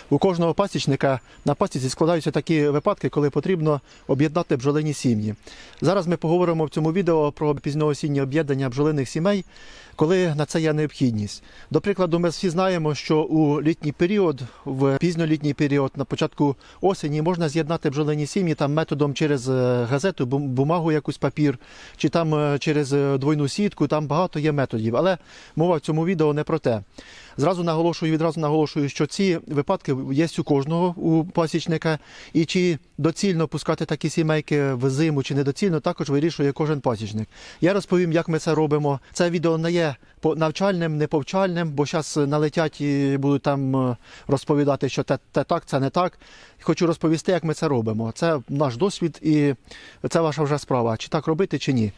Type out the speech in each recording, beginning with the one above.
У кожного пасічника на пасіці складаються такі випадки, коли потрібно об'єднати бджолині сім'ї. Зараз ми поговоримо в цьому відео про пізньоосіннє об'єднання бджолиних сімей, коли на це є необхідність. До прикладу, ми всі знаємо, що у літній період, в пізньолітній період, на початку осені, можна з'єднати бджолині сім'ї там методом через газету, бумагу, якусь папір, чи там через двойну сітку, там багато є методів. Але мова в цьому відео не про те. Відразу наголошую, що ці випадки є у кожного у пасічника, і чи доцільно пускати такі сімейки в зиму, чи недоцільно, також вирішує кожен пасічник. Я розповім, як ми це робимо. Це відео не є навчальним, не повчальним, бо зараз налетять і будуть там розповідати, що це так, це не так. Хочу розповісти, як ми це робимо. Це наш досвід і це ваша вже справа, чи так робити, чи ні.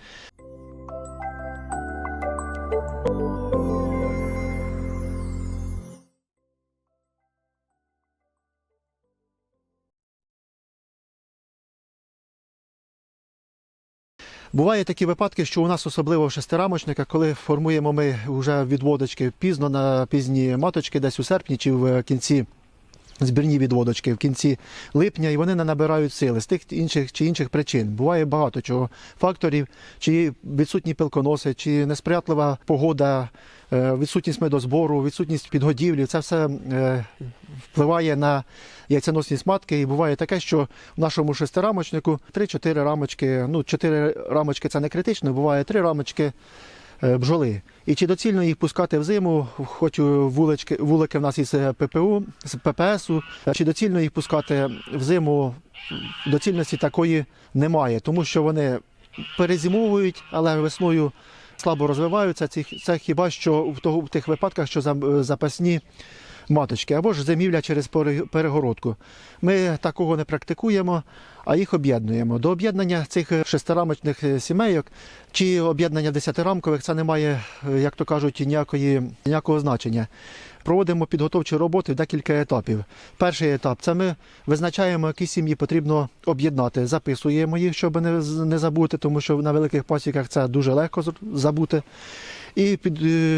Бувають такі випадки, що у нас, особливо в шестирамочниках, коли формуємо ми вже відводочки пізно, на пізні маточки, десь у серпні чи в кінці збірні відводочки, в кінці липня, і вони не набирають сили з тих інших причин. Буває багато чого факторів, чи відсутні пилконоси, чи несприятлива погода, відсутність медозбору, відсутність підгодівлі. Це все впливає на яйценосність матки. І буває таке, що в нашому шестирамочнику 3-4 рамочки, 4 рамочки це не критично, буває 3 рамочки бджоли. І чи доцільно їх пускати взиму, хоч вулики в нас із ППУ, з ППСу, чи доцільно їх пускати взиму, доцільності такої немає, тому що вони перезимовують, але весною слабо розвиваються. Це хіба що в тих випадках, що запасні маточки, або ж зимівля через перегородку. Ми такого не практикуємо, а їх об'єднуємо. До об'єднання цих шестирамочних сімейок чи об'єднання 10-рамкових це не має, як то кажуть, ніякого значення. Проводимо підготовчі роботи в декілька етапів. Перший етап – це ми визначаємо, які сім'ї потрібно об'єднати. Записуємо їх, щоб не забути, тому що на великих пасіках це дуже легко забути. І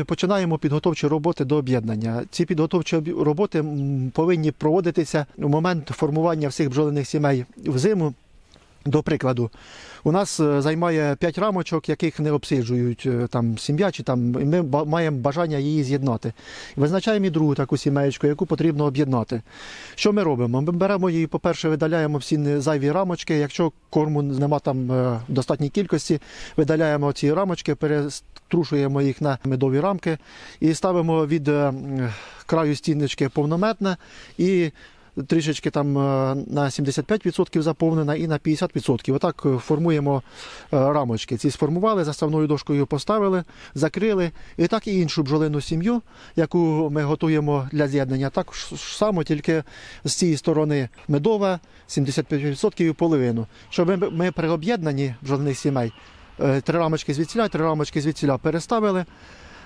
починаємо підготовчі роботи до об'єднання. Ці підготовчі роботи повинні проводитися у момент формування всіх бджолиних сімей взиму. До прикладу, у нас займає 5 рамочок, яких не обсиджують сім'я, і ми маємо бажання її з'єднати. Визначаємо і другу таку сімеєчку, яку потрібно об'єднати. Що ми робимо? Ми беремо її, по-перше, видаляємо всі зайві рамочки. Якщо корму нема там в достатній кількості, видаляємо ці рамочки, переструшуємо їх на медові рамки і ставимо від краю стіночки повнометне і трішечки там на 75% заповнена і на 50%. Отак формуємо рамочки. Ці сформували, заставною дошкою поставили, закрили. І так і іншу бджолину сім'ю, яку ми готуємо для з'єднання, так само, тільки з цієї сторони медова, 75% і половину. Щоб ми при об'єднанні бджолиних сімей 3 рамочки звідсіля, 3 рамочки звідсіля переставили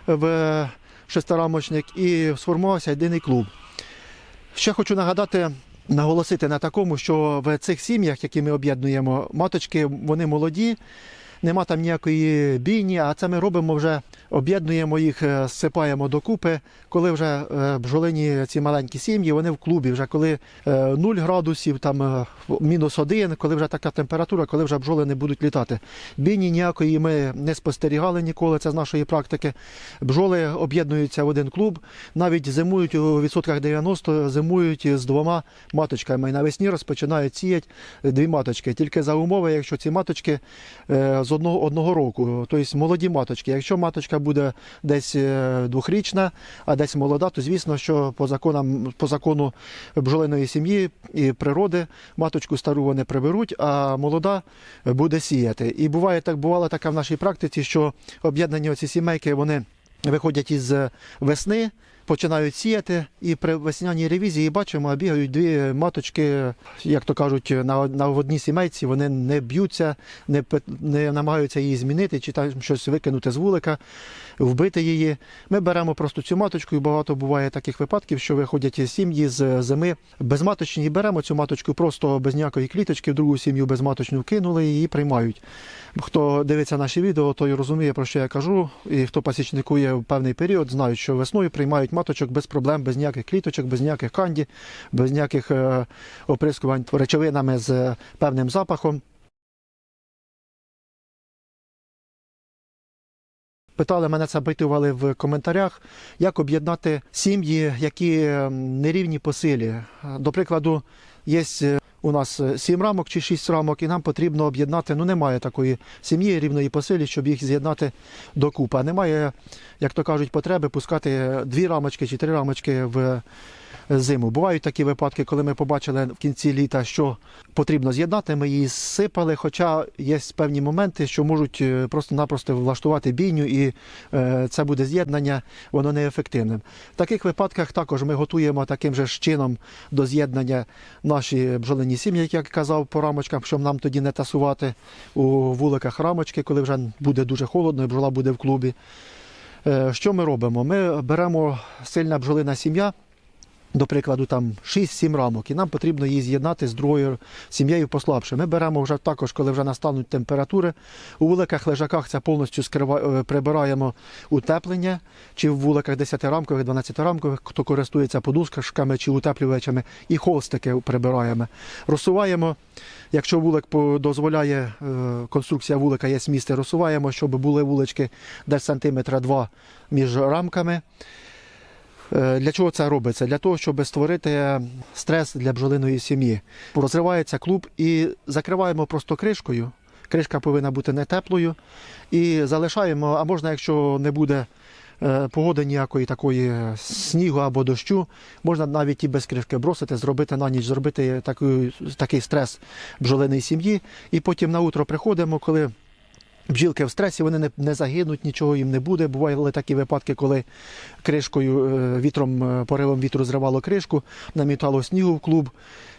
в шестирамочник і сформувався єдиний клуб. Ще хочу наголосити на такому, що в цих сім'ях, які ми об'єднуємо, маточки, вони молоді, нема там ніякої бійні, а це ми робимо вже, об'єднуємо їх, зсипаємо докупи, коли вже бджолині ці маленькі сім'ї, вони в клубі, вже коли 0 градусів, там -1, коли вже така температура, коли вже бджоли не будуть літати. Бійні ніякої ми не спостерігали ніколи, це з нашої практики. Бджоли об'єднуються в один клуб, навіть зимують у відсотках 90, зимують з 2 маточками. І навесні розпочинають сіяти 2 маточки, тільки за умови, якщо ці маточки з одного року, тобто молоді маточки. Якщо маточка буде десь 2-річна, а десь молода, то звісно, що по закону бджолиної сім'ї і природи маточку стару вони приберуть, а молода буде сіяти. І бувало таке в нашій практиці, що об'єднані оці сімейки, вони виходять із весни, починають сіяти, і при весняній ревізії бачимо, бігають 2 маточки, як то кажуть, на одній сімейці, вони не б'ються, не намагаються її змінити, чи там щось викинути з вулика, вбити її. Ми беремо просто цю маточку, і багато буває таких випадків, що виходять сім'ї з зими безматочні, і беремо цю маточку просто без ніякої кліточки, в другу сім'ю безматочну вкинули і її приймають. Хто дивиться наші відео, той розуміє, про що я кажу, і хто пасічникує в певний період, знають, що весною приймають маточок без проблем, без ніяких кліточок, без ніяких канді, без ніяких оприскувань речовинами з певним запахом. Питали мене, це запитували в коментарях, як об'єднати сім'ї, які нерівні по силі. До прикладу, є у нас 7 рамок чи 6 рамок, і нам потрібно об'єднати, немає такої сім'ї рівної по силі, щоб їх з'єднати докупи. Немає, як то кажуть, потреби пускати 2 рамочки чи 3 рамочки в зиму. Бувають такі випадки, коли ми побачили в кінці літа, що потрібно з'єднати, ми її зсипали, хоча є певні моменти, що можуть просто-напросто влаштувати бійню, і це буде з'єднання, воно неефективним. В таких випадках також ми готуємо таким же чином до з'єднання наші бджолині сім'ї, як я казав, по рамочкам, щоб нам тоді не тасувати у вуликах рамочки, коли вже буде дуже холодно і бджола буде в клубі. Що ми робимо? Ми беремо сильна бджолина сім'я, до прикладу, там 6-7 рамок, і нам потрібно її з'єднати з другою сім'єю послабше. Ми беремо вже також, коли вже настануть температури. У вуликах лежаках це повністю прибираємо утеплення, чи в вуликах 10-рамкових, 12-рамкових, хто користується подушками чи утеплювачами, і холстики прибираємо. Розсуваємо, якщо вулик дозволяє, конструкція вулика є місце, розсуваємо, щоб були вулички десь сантиметра 2 між рамками. Для чого це робиться? Для того, щоб створити стрес для бджолиної сім'ї. Розривається клуб і закриваємо просто кришкою. Кришка повинна бути не теплою. І залишаємо, а можна, якщо не буде погоди ніякої такої снігу або дощу, можна навіть і без кришки бросити, зробити на ніч, зробити такий стрес бджолиної сім'ї. І потім на утро приходимо, коли бджілки в стресі, вони не загинуть, нічого їм не буде. Бували такі випадки, коли кришкою, поривом вітру зривало кришку, намітало снігу в клуб,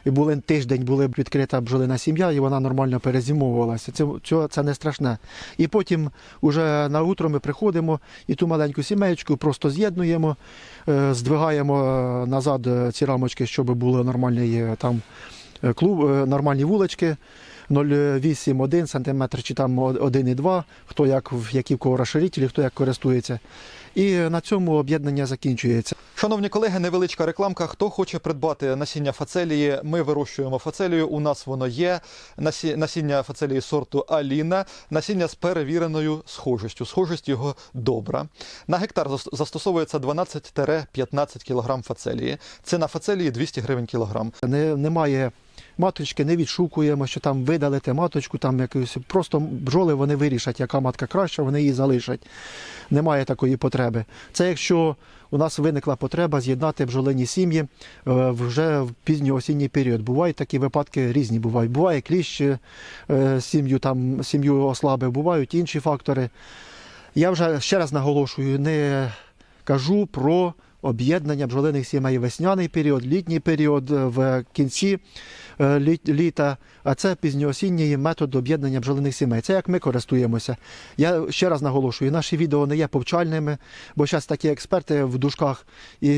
і тиждень була відкрита бджолина сім'я, і вона нормально перезимовувалася. Це не страшне. І потім уже на утро ми приходимо і ту маленьку сімеєчку просто з'єднуємо, здвигаємо назад ці рамочки, щоб були нормальні там клуб, нормальні вулички. 0,8-1 см чи там 1,2, хто які в кого розширителі, хто як користується. І на цьому об'єднання закінчується. Шановні колеги, невеличка рекламка. Хто хоче придбати насіння фацелії, ми вирощуємо фацелію, у нас воно є. Насіння фацелії сорту Аліна, насіння з перевіреною схожістю. Схожість його добра. На гектар застосовується 12-15 кг фацелії. Ціна фацелії 200 гривень кілограм. Немає маточки, не відшукуємо, що там видалити маточку, там якусь. Просто бджоли вони вирішать, яка матка краща, вони її залишать. Немає такої потреби. Це якщо у нас виникла потреба з'єднати бджолині сім'ї вже в пізньоосінній період. Бувають такі випадки різні. Буває кліщ сім'ю ослабив, бувають інші фактори. Я вже ще раз наголошую, не кажу про об'єднання бджолиних сімей весняний період, літній період, в кінці літа, а це пізньоосінній метод об'єднання бджолиних сімей. Це як ми користуємося. Я ще раз наголошую, наші відео не є повчальними, бо зараз такі експерти в дужках, і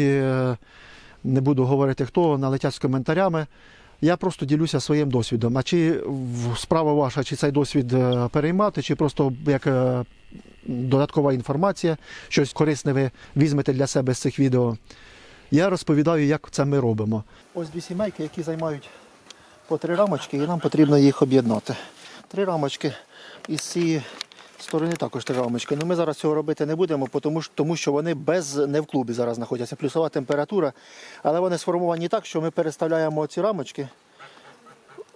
не буду говорити хто, налетять з коментарями. Я просто ділюся своїм досвідом. А чи справа ваша, чи цей досвід переймати, чи просто як додаткова інформація, щось корисне ви візьмете для себе з цих відео. Я розповідаю, як це ми робимо. Ось 2 сімейки, які займають по 3 рамочки, і нам потрібно їх об'єднати. 3 рамочки, і з цієї сторони також 3 рамочки. Ми зараз цього робити не будемо, тому що вони не в клубі зараз знаходяться. Плюсова температура, але вони сформовані так, що ми переставляємо ці рамочки,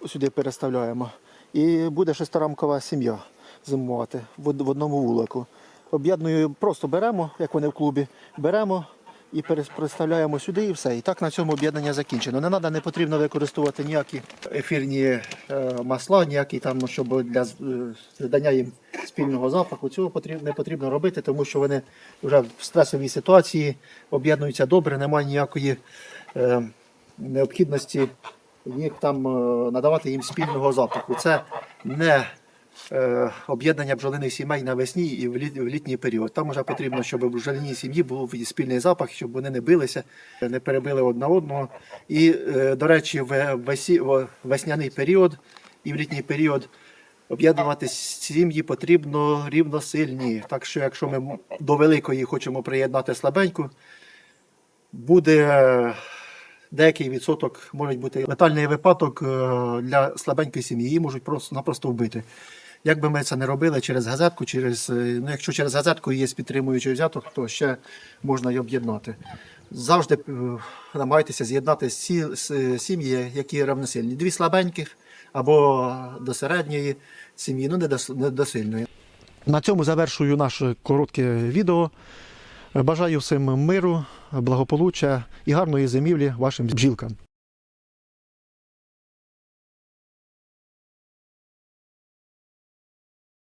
сюди переставляємо, і буде 6-рамкова сім'я зимувати в одному вулику. Об'єдную, просто беремо, як вони в клубі, беремо і переставляємо сюди, і все. І так на цьому об'єднання закінчено. Не потрібно використовувати ніякі ефірні масла, ніякі там, щоб для дання їм спільного запаху. Цього не потрібно робити, тому що вони вже в стресовій ситуації об'єднуються добре, немає ніякої необхідності їх там надавати їм спільного запаху. Це не об'єднання бджолиних сімей навесні і в літній період. Там вже потрібно, щоб в бджолиній сім'ї був спільний запах, щоб вони не билися, не перебили одна одного. І, до речі, в весняний період і в літній період об'єднувати сім'ї потрібно рівносильні. Так що, якщо ми до великої хочемо приєднати слабеньку, буде деякий відсоток, може бути летальний випадок для слабенької сім'ї, її можуть просто-напросто вбити. Як би ми це не робили через газетку, якщо через газетку є підтримуючий взяток, то ще можна й об'єднати. Завжди намагайтеся з'єднати сім'ї, які рівносильні. Дві слабеньких або до середньої сім'ї, не до сильної. На цьому завершую наше коротке відео. Бажаю всім миру, благополуччя і гарної зимівлі вашим бджілкам.